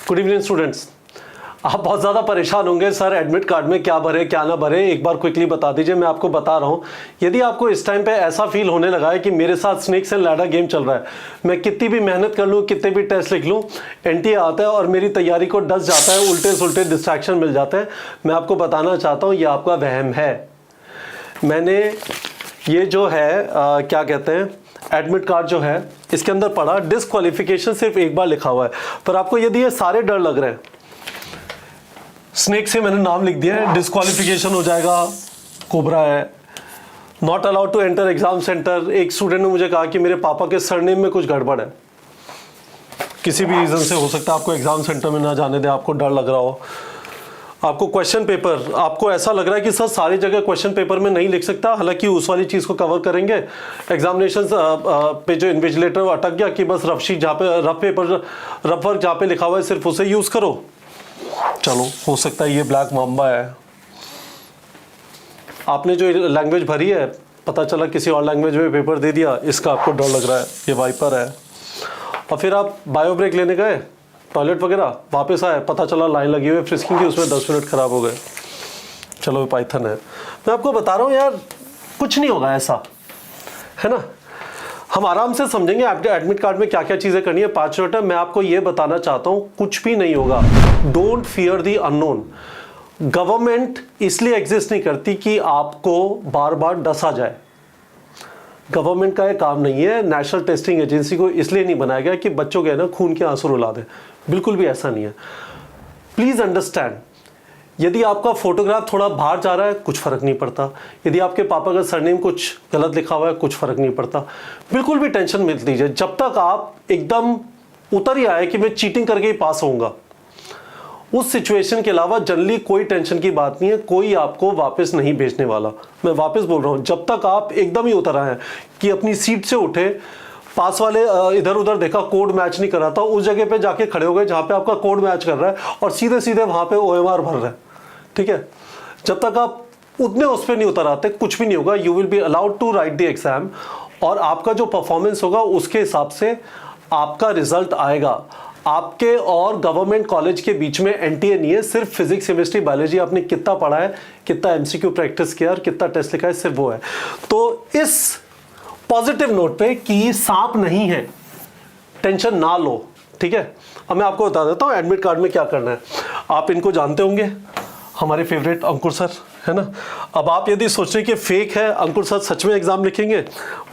Good evening students. आप बहुत ज़्यादा परेशान होंगे सर एडमिट कार्ड में क्या भरे क्या ना भरे, एक बार क्विकली बता दीजिए। मैं आपको बता रहा हूँ, यदि आपको इस टाइम पे ऐसा फील होने लगा है कि मेरे साथ स्नेक्स एंड लैडर गेम चल रहा है, मैं कितनी भी मेहनत कर लूँ, कितने भी टेस्ट लिख लूँ, एनटीए आता है और मेरी तैयारी को डस जाता है, उल्टे सुल्टे डिस्ट्रैक्शन मिल जाते हैं, मैं आपको बताना चाहता हूँ ये आपका वहम है। मैंने ये जो है क्या कहते हैं एडमिट कार्ड जो है इसके अंदर पढ़ा, डिस्क्वालिफिकेशन सिर्फ एक बार लिखा हुआ है, पर आपको यदि ये सारे डर लग रहे हैं, स्नेक से मैंने नाम लिख दिया है, डिस्क्वालिफिकेशन हो जाएगा, कोबरा है, not allowed to enter exam centre. एक स्टूडेंट ने मुझे कहा कि मेरे पापा के सरनेम में कुछ गड़बड़ है, किसी भी रीजन से हो सकता है आपको एग्जाम सेंटर में ना जाने दे, आपको डर लग रहा हो। आपको क्वेश्चन पेपर, आपको ऐसा लग रहा है कि सर सारी जगह क्वेश्चन पेपर में नहीं लिख सकता, हालांकि उस वाली चीज़ को कवर करेंगे। एग्जामिनेशन पे जो इन्विजिलेटर अटक गया कि बस रफ शीट जहाँ पे रफ वर्क जहाँ पे लिखा हुआ है सिर्फ उसे यूज़ करो। चलो हो सकता है ये ब्लैक माम्बा है, आपने जो लैंग्वेज भरी है पता चला किसी और लैंग्वेज में पेपर दे दिया, इसका आपको डर लग रहा है, ये वाइपर है। और फिर आप बायो ब्रेक लेने गए, टॉयलेट वगैरह, वापस आए, पता चला लाइन लगी हुई है फ्रिस्किंग की, उसमें 10 मिनट खराब हो गए। चलो पाइथन है। मैं आपको बता रहा हूँ यार कुछ नहीं होगा ऐसा, है ना। हम आराम से समझेंगे एडमिट कार्ड में क्या क्या चीज़ें करनी है। 5 मिनट है, मैं आपको ये बताना चाहता हूँ कुछ भी नहीं होगा। Don't fear the unknown. Government इसलिए एग्जिस्ट नहीं करती कि आपको बार बार डसा जाए, गवर्नमेंट का ये काम नहीं है। नेशनल टेस्टिंग एजेंसी को इसलिए नहीं बनाया गया कि बच्चों के ना खून के आंसू रुला दे, बिल्कुल भी ऐसा नहीं है। प्लीज अंडरस्टैंड, यदि आपका फोटोग्राफ थोड़ा बाहर जा रहा है कुछ फर्क नहीं पड़ता, यदि आपके पापा का सरनेम कुछ गलत लिखा हुआ है कुछ फर्क नहीं पड़ता, बिल्कुल भी टेंशन मत लीजिए। जब तक आप एकदम उतर ही आए कि मैं चीटिंग करके ही पास होऊंगा, उस सिचुएशन के अलावा जनरली कोई टेंशन की बात नहीं है, कोई आपको वापस नहीं भेजने वाला। मैं वापस बोल रहा हूं, जब तक आप एकदम ही उतर आए कि अपनी सीट से उठे, पास वाले इधर उधर देखा कोड मैच नहीं कर रहा था, उस जगह पे जाके खड़े हो गए जहां पे आपका कोड मैच कर रहा है और सीधे सीधे वहां पे OMR भर रहे हैं, ठीक है। जब तक आप उतने उस पर नहीं उतर आते कुछ भी नहीं होगा। You will be allowed to write the exam और आपका जो परफॉर्मेंस होगा उसके हिसाब से आपका रिजल्ट आएगा। आपके और गवर्नमेंट कॉलेज के बीच में एनटीए नहीं है, सिर्फ फिजिक्स केमिस्ट्री बायोलॉजी आपने कितना पढ़ा है, कितना एमसीक्यू प्रैक्टिस किया और कितना टेस्ट लिखा है, सिर्फ वो है। तो इस पॉजिटिव नोट पे कि सांप नहीं है, टेंशन ना लो, ठीक है। अब मैं आपको बता देता हूँ एडमिट कार्ड में क्या करना है। आप इनको जानते होंगे, हमारे फेवरेट अंकुर सर, है ना। अब आप यदि सोच रहे कि फेक है, अंकुर सर सच में एग्जाम लिखेंगे,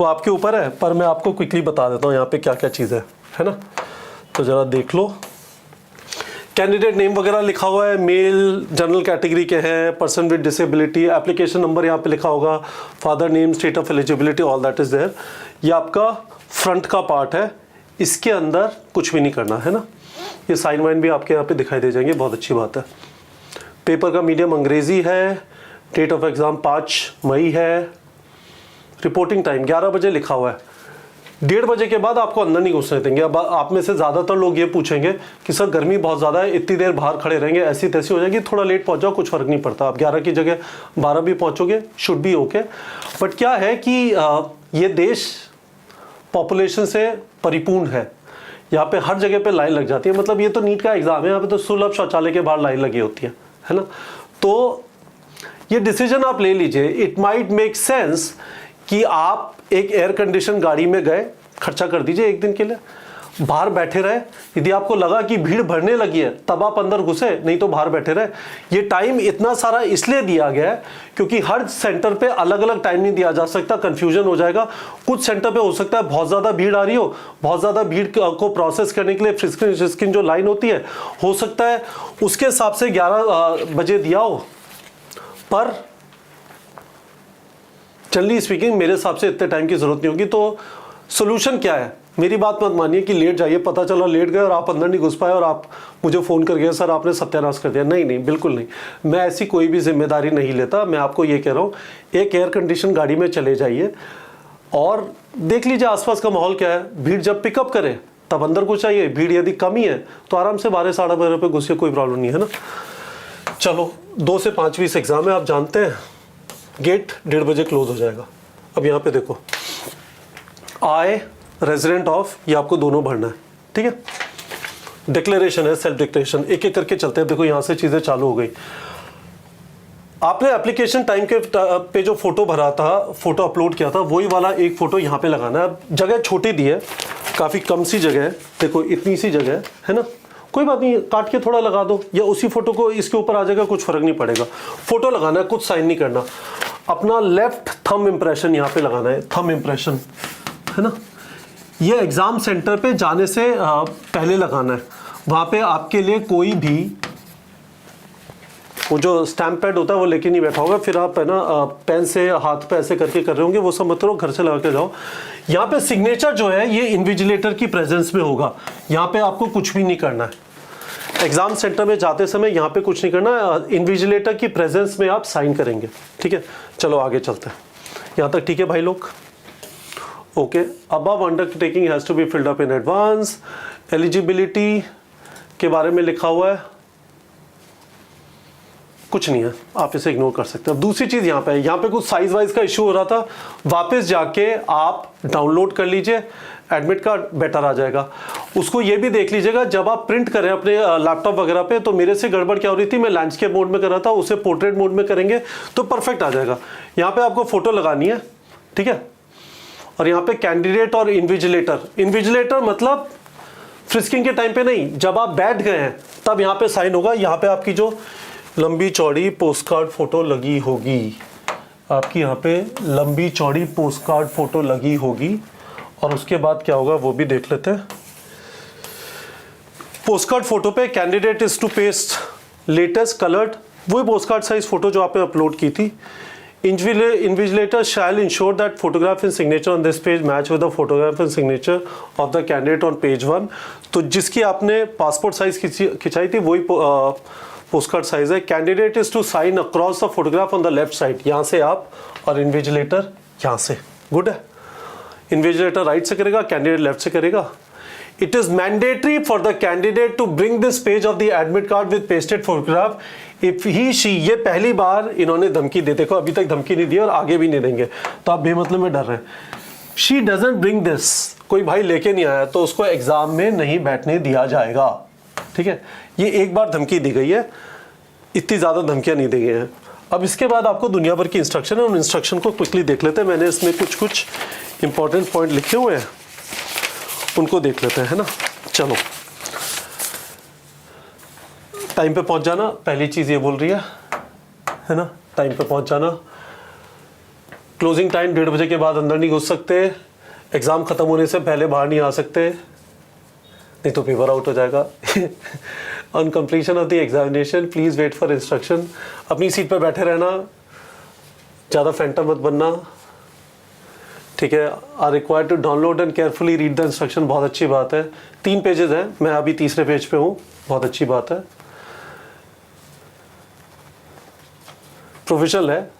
वो आपके ऊपर है, पर मैं आपको क्विकली बता देता हूँ यहाँ पे क्या क्या चीज़ है ना। तो जरा देख लो, कैंडिडेट नेम वगैरह लिखा हुआ है, मेल जनरल कैटेगरी के हैं, person with disability, application number यहाँ पे लिखा होगा, father name, state of eligibility, all that is there. ये आपका फ्रंट का पार्ट है, इसके अंदर कुछ भी नहीं करना है ना। ये साइन वाइन भी आपके यहाँ पे दिखाई दे जाएंगे, बहुत अच्छी बात है। पेपर का मीडियम अंग्रेजी है, डेट ऑफ एग्जाम 5 मई है, रिपोर्टिंग टाइम 11 बजे लिखा हुआ है। 1:30 बजे के बाद आपको अंदर नहीं घुसने देंगे। अब आप में से ज़्यादातर लोग ये पूछेंगे कि सर गर्मी बहुत ज़्यादा है, इतनी देर बाहर खड़े रहेंगे, ऐसी तैसी हो जाएगी, थोड़ा लेट पहुंच जाओ, कुछ फ़र्क नहीं पड़ता। आप 11 की जगह 12 भी पहुंचोगे, शुड बी ओके। बट क्या है कि ये देश पॉपुलेशन से परिपूर्ण है, यहाँ पे हर जगह पे लाइन लग जाती है। मतलब ये तो नीट का एग्जाम है, यहाँ पे तो सुलभ शौचालय के बाहर लाइन लगी होती है ना। तो ये डिसीजन आप ले लीजिए। इट माइट मेक सेंस कि आप एक एयर कंडीशन गाड़ी में गए, खर्चा कर दीजिए एक दिन के लिए, बाहर बैठे रहे। यदि आपको लगा कि भीड़ बढ़ने लगी है तब आप अंदर घुसे, नहीं तो बाहर बैठे रहे। ये टाइम इतना सारा इसलिए दिया गया है क्योंकि हर सेंटर पे अलग अलग टाइम नहीं दिया जा सकता, कंफ्यूजन हो जाएगा। कुछ सेंटर पे हो सकता है बहुत ज़्यादा भीड़ आ रही हो, बहुत ज़्यादा भीड़ को प्रोसेस करने के लिए फ्रिस्किंग जो लाइन होती है, हो सकता है उसके हिसाब से 11 बजे दिया हो, पर जनरली स्पीकिंग मेरे हिसाब से इतने टाइम की जरूरत नहीं होगी। तो सोल्यूशन क्या है, मेरी बात मत मानिए कि लेट जाइए, पता चला लेट गए और आप अंदर नहीं घुस पाए और आप मुझे फ़ोन कर गए सर आपने सत्यानाश कर दिया। नहीं नहीं, बिल्कुल नहीं, मैं ऐसी कोई भी जिम्मेदारी नहीं लेता। मैं आपको ये कह रहा हूँ, एक एयर कंडीशन गाड़ी में चले जाइए और देख लीजिए आसपास का माहौल क्या है। भीड़ जब पिकअप करे तब अंदर घुस आइए, भीड़ यदि कम ही है तो आराम से 12 साढ़े 12 पे घुसिए, कोई प्रॉब्लम नहीं है ना। चलो 2 से 5 20 एग्जाम है, आप जानते हैं गेट 1:30 बजे क्लोज हो जाएगा। अब यहाँ पे देखो, आई रेजिडेंट ऑफ, ये आपको दोनों भरना है, ठीक है। डिक्लेरेशन है, सेल्फ डिक्लेरेशन, एक एक करके चलते हैं। देखो यहाँ से चीज़ें चालू हो गई। आपने एप्लीकेशन टाइम के पे जो फोटो भरा था, फोटो अपलोड किया था, वही वाला एक फोटो यहाँ पे लगाना है। जगह छोटी दी है, काफ़ी कम सी जगह है, देखो इतनी सी जगह है ना, कोई बात नहीं, काट के थोड़ा लगा दो या उसी फोटो को इसके ऊपर आ जाएगा, कुछ फर्क नहीं पड़ेगा। फोटो लगाना है, कुछ साइन नहीं करना। अपना लेफ्ट थंब इम्प्रेशन यहाँ पे लगाना है, थंब इम्प्रेशन है ना, ये एग्ज़ाम सेंटर पे जाने से पहले लगाना है। वहाँ पे आपके लिए कोई भी वो जो स्टैम्प पैड होता है वो लेके नहीं बैठा होगा, फिर आप है ना पेन से हाथ पे ऐसे करके कर रहे होंगे, वो सब मत करो, घर से लगा के जाओ। यहाँ पे सिग्नेचर जो है ये इन्विजिलेटर की प्रेजेंस में होगा, यहाँ पे आपको कुछ भी नहीं करना है। एग्जाम सेंटर में जाते समय यहाँ पे कुछ नहीं करना, इन्विजिलेटर की प्रेजेंस में आप साइन करेंगे, ठीक है। चलो आगे चलते हैं, यहाँ तक ठीक है भाई लोग? Okay, above undertaking has to be filled up in advance. Eligibility के बारे में लिखा हुआ है, कुछ नहीं है, आप इसे इग्नोर कर सकते हैं। अब दूसरी चीज़ यहाँ पे कुछ साइज वाइज का इशू हो रहा था, वापस जाके आप डाउनलोड कर लीजिए, एडमिट कार्ड बेटर आ जाएगा। उसको ये भी देख लीजिएगा जब आप प्रिंट करें अपने लैपटॉप वगैरह पे, तो मेरे से गड़बड़ क्या हो रही थी, मैं लैंडस्केप मोड में कर रहा था, उसे पोर्ट्रेट मोड में करेंगे तो परफेक्ट आ जाएगा। यहाँ पे आपको फोटो लगानी है, ठीक है। और यहाँ पे कैंडिडेट और इन्विजिलेटर, इन्विजिलेटर मतलब फ्रिस्किंग के टाइम पे नहीं, जब आप बैठ गए हैं तब यहाँ पे साइन होगा। यहाँ पे आपकी जो लंबी चौड़ी पोस्ट कार्ड फोटो लगी होगी, आपकी यहाँ पे लंबी चौड़ी पोस्ट कार्ड फोटो लगी होगी। और उसके बाद क्या होगा वो भी देख लेते हैं। पोस्ट कार्ड फोटो पे candidate is to paste latest coloured, वही पोस्ट कार्ड साइज फोटो जो आपने अपलोड की थी। Invigilator shall ensure that photograph and signature on this page match with the photograph and signature of the candidate on page 1। तो जिसकी आपने passport size खिंचाई थी वही पोस्ट कार्ड साइज है। Candidate is to sign across the photograph on the left side, यहाँ से आप, और इन्विजिलेटर यहाँ से। गुड है, इन्विजिलेटर राइट से करेगा, कैंडिडेट लेफ्ट से करेगा। It is mandatory for the candidate to bring this page of the admit card with pasted photograph if he she, ये पहली बार इन्होंने धमकी दे, देखो अभी तक धमकी नहीं दी और आगे भी नहीं देंगे, तो आप बेमतलब में डर रहे हैं। She doesn't bring this, कोई भाई लेके नहीं आया तो उसको एग्जाम में नहीं बैठने दिया जाएगा, ठीक है। ये एक बार धमकी दी गई है, इतनी ज़्यादा धमकियाँ नहीं दी गई हैं। अब इसके बाद आपको दुनिया भर की इंस्ट्रक्शन है, उन इंस्ट्रक्शन को क्विकली देख लेते हैं। मैंने इसमें कुछ इंपॉर्टेंट पॉइंट लिखे हुए हैं, उनको देख लेते हैं, है ना। चलो, टाइम पे पहुंच जाना, पहली चीज़ ये बोल रही है ना, टाइम पे पहुंच जाना। क्लोजिंग टाइम 1:30 बजे के बाद अंदर नहीं घुस सकते, एग्ज़ाम ख़त्म होने से पहले बाहर नहीं आ सकते, नहीं तो पेपर आउट हो जाएगा। On completion of the examination please wait for instruction, अपनी सीट पर बैठे रहना, ज़्यादा फैंटम मत बनना, ठीक है। Are required to download and carefully read the instruction, बहुत अच्छी बात है। 3 पेजेस हैं, मैं अभी तीसरे पेज पे हूँ, बहुत अच्छी बात है। प्रोविजनल है,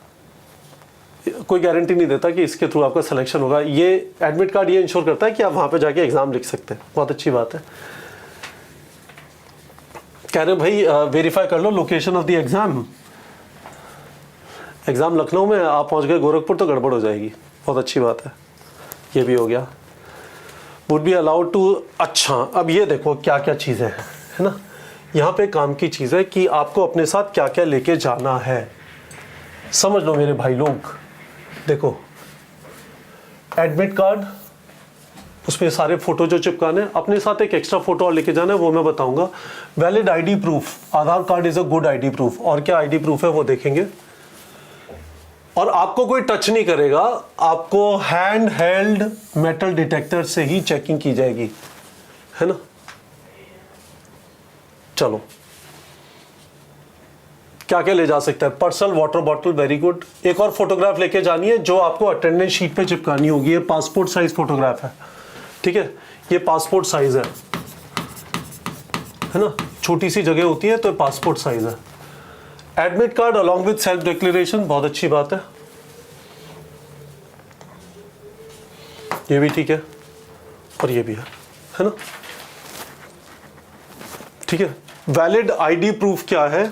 कोई गारंटी नहीं देता कि इसके थ्रू आपका सिलेक्शन होगा। ये एडमिट कार्ड ये इंश्योर करता है कि आप वहाँ पे जाके एग्ज़ाम लिख सकते हैं, बहुत अच्छी बात है। कह रहे भाई वेरीफाई कर लो location of the exam, exam Lucknow में, आप पहुँच गए गोरखपुर तो गड़बड़ हो जाएगी, बहुत अच्छी बात है। ये भी हो गया। वुड बी अलाउड टू, अच्छा अब ये देखो क्या क्या चीज़ें हैं, है ना। यहाँ पे काम की चीज़ है कि आपको अपने साथ क्या क्या लेके जाना है, समझ लो मेरे भाई लोग। देखो एडमिट कार्ड, उसमें सारे फोटो जो चिपकाने, अपने साथ एक एक्स्ट्रा फोटो और लेके जाना है, वो मैं बताऊंगा। Valid ID proof, Aadhaar card is a good ID proof. और क्या आईडी प्रूफ है वो देखेंगे। और आपको कोई टच नहीं करेगा, आपको हैंड हेल्ड मेटल डिटेक्टर से ही चेकिंग की जाएगी, है ना। चलो क्या क्या ले जा सकता है, personal water bottle, very good. एक और फोटोग्राफ लेके जानी है जो आपको अटेंडेंस शीट पे चिपकानी होगी। ये पासपोर्ट साइज फोटोग्राफ है, ठीक है, ये पासपोर्ट साइज है ना, छोटी सी जगह होती है तो पासपोर्ट साइज है। Admit card along with self declaration, बहुत अच्छी बात है, ये भी ठीक है और ये भी है ना, ठीक है। वैलिड आईडी प्रूफ क्या है,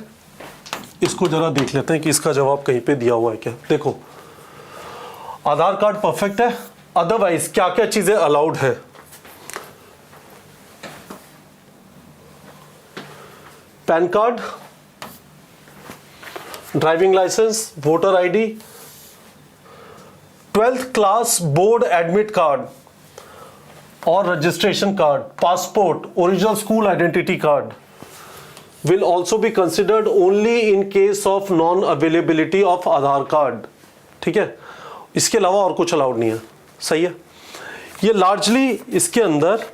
इसको जरा देख लेते हैं कि इसका जवाब कहीं पे दिया हुआ है क्या। देखो आधार कार्ड परफेक्ट है, अदरवाइज क्या क्या चीजें अलाउड है। PAN card, driving license, voter ID, 12th class board admit card और registration card, passport, original school identity card will also be considered only in case of non availability of Aadhaar card. ठीक है, इसके अलावा और कुछ allowed नहीं है। सही है, ये लार्जली इसके अंदर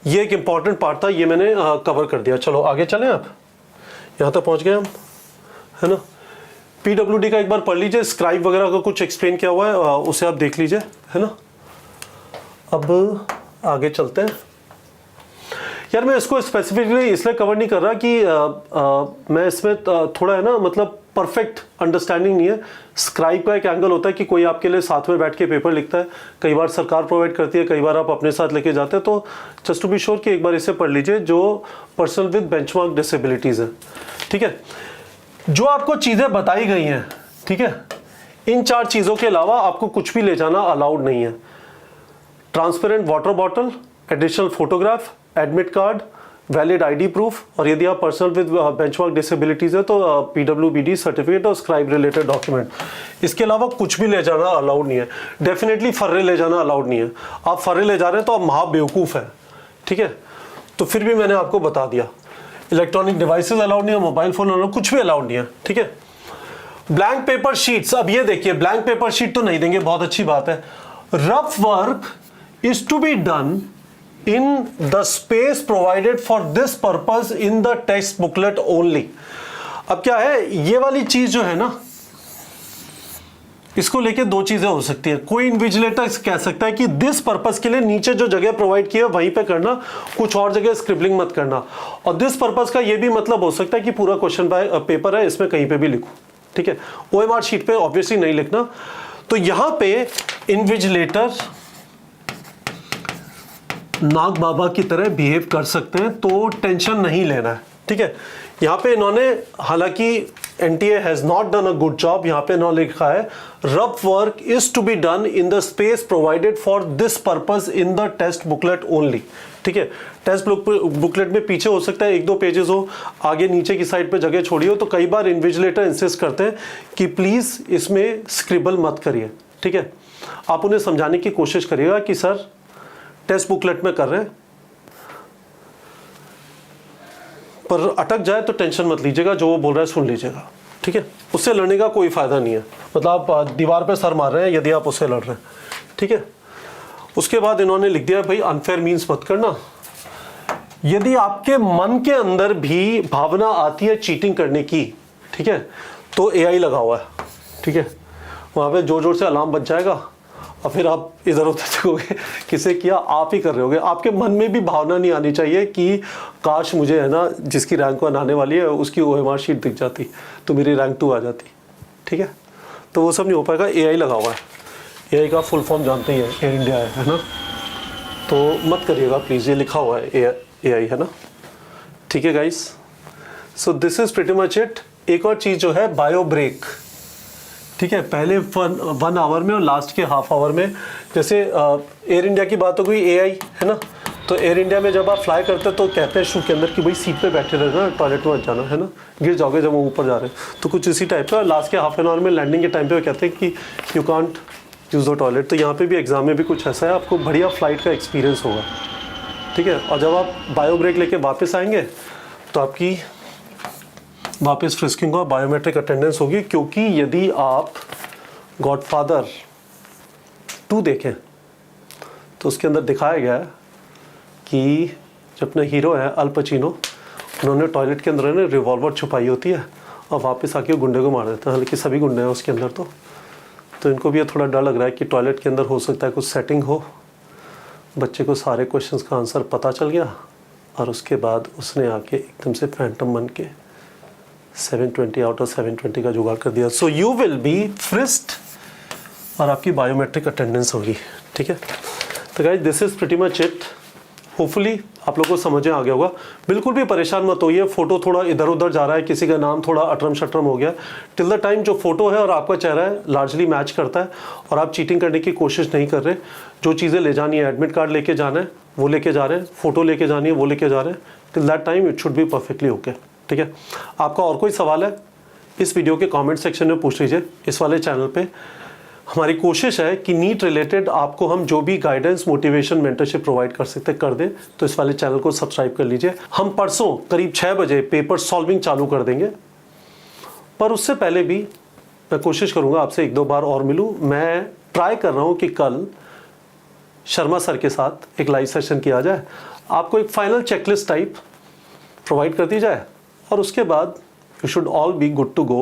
ये एक इंपॉर्टेंट पार्ट था, ये मैंने कवर कर दिया। चलो आगे चलें, आप यहाँ तक पहुँच गए हम, है ना। PWD का एक बार पढ़ लीजिए, स्क्राइब वगैरह का कुछ एक्सप्लेन किया हुआ है, उसे आप देख लीजिए, है ना। अब आगे चलते हैं। यार मैं इसको स्पेसिफिकली इसलिए कवर नहीं कर रहा कि मैं इसमें थोड़ा है ना, मतलब परफेक्ट अंडरस्टैंडिंग नहीं है। स्क्राइब का एक एंगल होता है कि कोई आपके लिए साथ में बैठ के पेपर लिखता है, कई बार सरकार प्रोवाइड करती है, कई बार आप अपने साथ लेके जाते हैं। तो जस्ट टू बी श्योर कि एक बार इसे पढ़ लीजिए, जो पर्सन विद बेंचमार्क डिसेबिलिटीज़ है। ठीक है, जो आपको चीज़ें बताई गई हैं, ठीक है, इन 4 चीज़ों के अलावा आपको कुछ भी ले जाना अलाउड नहीं है। Transparent water bottle, additional photograph, admit card, valid ID proof, और यदि आप पर्सनल विद बेंचमार्क डिसेबिलिटीज है तो PWBD सर्टिफिकेट और स्क्राइब रिलेटेड डॉक्यूमेंट। इसके अलावा कुछ भी ले जाना अलाउड नहीं है। डेफिनेटली फर्रे ले जाना अलाउड नहीं है। आप फर्रे ले जा रहे हैं तो आप महाबेवकूफ़ हैं। ठीक है, तो फिर भी मैंने आपको बता दिया। इलेक्ट्रॉनिक डिवाइसेस अलाउड नहीं है, मोबाइल फोन अलाउड, कुछ भी अलाउड नहीं है। ठीक है, ब्लैंक पेपर शीट्स, अब ये देखिए, ब्लैंक पेपर शीट तो नहीं देंगे, बहुत अच्छी बात है। Rough work is to be done in the space provided for this purpose in the text booklet only। अब क्या है, ये वाली चीज जो है ना, इसको लेके 2 चीजें हो सकती है। कोई इन्विजिलेटर कह सकता है कि दिस पर्पस के लिए नीचे जो जगह प्रोवाइड की है वहीं पे करना, कुछ और जगह स्क्रिबलिंग मत करना। और दिस पर्पस का ये भी मतलब हो सकता है कि पूरा क्वेश्चन पेपर है, इसमें कहीं पे भी लिखो। ठीक है, OMR शीट पे ऑब्वियसली नहीं लिखना। तो यहां पे इन्विजिलेटर नाग बाबा की तरह बिहेव कर सकते हैं, तो टेंशन नहीं लेना है। ठीक है, यहाँ पे इन्होंने, हालांकि NTA has not done a good job, यहाँ पे इन्होंने लिखा है rough work is to be done in the space provided for this purpose in the test booklet only. ठीक है, टेस्ट बुकलेट में पीछे हो सकता है 1-2 पेजेस हो, आगे नीचे की साइड पे जगह छोड़ी हो, तो कई बार इन्विजिलेटर इंसिस्ट करते हैं कि प्लीज इसमें स्क्रिबल मत करिए। ठीक है, आप उन्हें समझाने की कोशिश करिएगा कि सर टेस्ट बुकलेट में कर रहे हैं, पर अटक जाए तो टेंशन मत लीजिएगा, जो वो बोल रहा है सुन लीजिएगा। ठीक है, उससे लड़ने का कोई फायदा नहीं है। मतलब आप दीवार पे सर मार रहे हैं यदि आप उससे लड़ रहे हैं। ठीक है, उसके बाद इन्होंने लिख दिया भाई अनफेयर मीन्स मत करना। यदि आपके मन के अंदर भी भावना आती है चीटिंग करने की, ठीक है, तो AI लगा हुआ है। ठीक है, वहां पे जोर जोर से अलार्म बज जाएगा और फिर आप इधर उधर देखोगे, किसे किया, आप ही कर रहे होगे। आपके मन में भी भावना नहीं आनी चाहिए कि काश मुझे, है ना, जिसकी रैंक 1 आने वाली है उसकी OMR शीट दिख जाती तो मेरी रैंक 2 आ जाती। ठीक है, तो वो सब नहीं हो पाएगा। AI लगा हुआ है। AI का फुल फॉर्म जानते ही है, एयर इंडिया है ना, तो मत करिएगा प्लीज़, ये लिखा हुआ है AI, है ना। ठीक है guys, so this is pretty much it. एक और चीज़ जो है, बायो ब्रेक। ठीक है, पहले 1 आवर में और लास्ट के हाफ आवर में, जैसे एयर इंडिया की बात हो गई, AI है ना, तो एयर इंडिया में जब आप फ्लाई करते हैं तो कहते हैं शू के अंदर कि भाई सीट पे बैठे रहना, टॉयलेट में मत जाना, है ना, गिर जाओगे जब वो ऊपर जा रहे हैं। तो कुछ इसी टाइप का। लास्ट के हाफ एन आवर में लैंडिंग के टाइम पे वो कहते हैं कि you can't use the toilet. तो यहाँ पे भी एग्जाम में भी कुछ ऐसा है, आपको बढ़िया फ्लाइट का एक्सपीरियंस होगा। ठीक है, और जब आप बायो ब्रेक लेके वापस आएंगे तो आपकी वापस फ्रिस्किंग और बायोमेट्रिक अटेंडेंस होगी, क्योंकि यदि आप गॉडफादर 2 देखें तो उसके अंदर दिखाया गया है कि जो अपने हीरो है अल पचिनो, उन्होंने टॉयलेट के अंदर ने रिवॉल्वर छुपाई होती है और वापस आके गुंडे को मार देते हैं। हालांकि सभी गुंडे हैं उसके अंदर, तो इनको भी ये थोड़ा डर लग रहा है कि टॉयलेट के अंदर हो सकता है कुछ सेटिंग हो। बच्चे को सारे क्वेश्चंस का आंसर पता चल गया और उसके बाद उसने आके एकदम से फैंटम बन के 720 आउट ऑफ 720 का जुगाड़ कर दिया। सो यू विल बी फ्रिस्ड और आपकी बायोमेट्रिक अटेंडेंस होगी। ठीक है, तो guys this is pretty much it. Hopefully आप लोगों को समझ में आ गया होगा। बिल्कुल भी परेशान मत होइए, फोटो थोड़ा इधर उधर जा रहा है, किसी का नाम थोड़ा अटरम शटरम हो गया, टिल द टाइम जो फोटो है और आपका चेहरा है लार्जली मैच करता है और आप चीटिंग करने की कोशिश नहीं कर रहे। जो चीज़ें ले जानी है, एडमिट कार्ड लेके जाना है वो लेके जा रहे हैं, फोटो लेके जानी है वो लेके जा रहे हैं, till that time it should be perfectly okay. ठीक है। आपका और कोई सवाल है इस वीडियो के कमेंट सेक्शन में पूछ लीजिए। इस वाले चैनल पे हमारी कोशिश है कि नीट रिलेटेड आपको हम जो भी गाइडेंस, मोटिवेशन, मेंटरशिप प्रोवाइड कर सकते कर दें। तो इस वाले चैनल को सब्सक्राइब कर लीजिए। हम परसों करीब 6 बजे पेपर सॉल्विंग चालू कर देंगे, पर उससे पहले भी मैं कोशिश करूँगा आपसे 1-2 बार और मिलूँ। मैं ट्राई कर रहा हूँ कि कल शर्मा सर के साथ एक लाइव सेशन किया जाए, आपको एक फाइनल चेकलिस्ट टाइप प्रोवाइड कर दी जाए, और उसके बाद you should all be good to go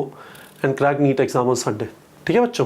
and crack NEET exam on Sunday. ठीक है बच्चों।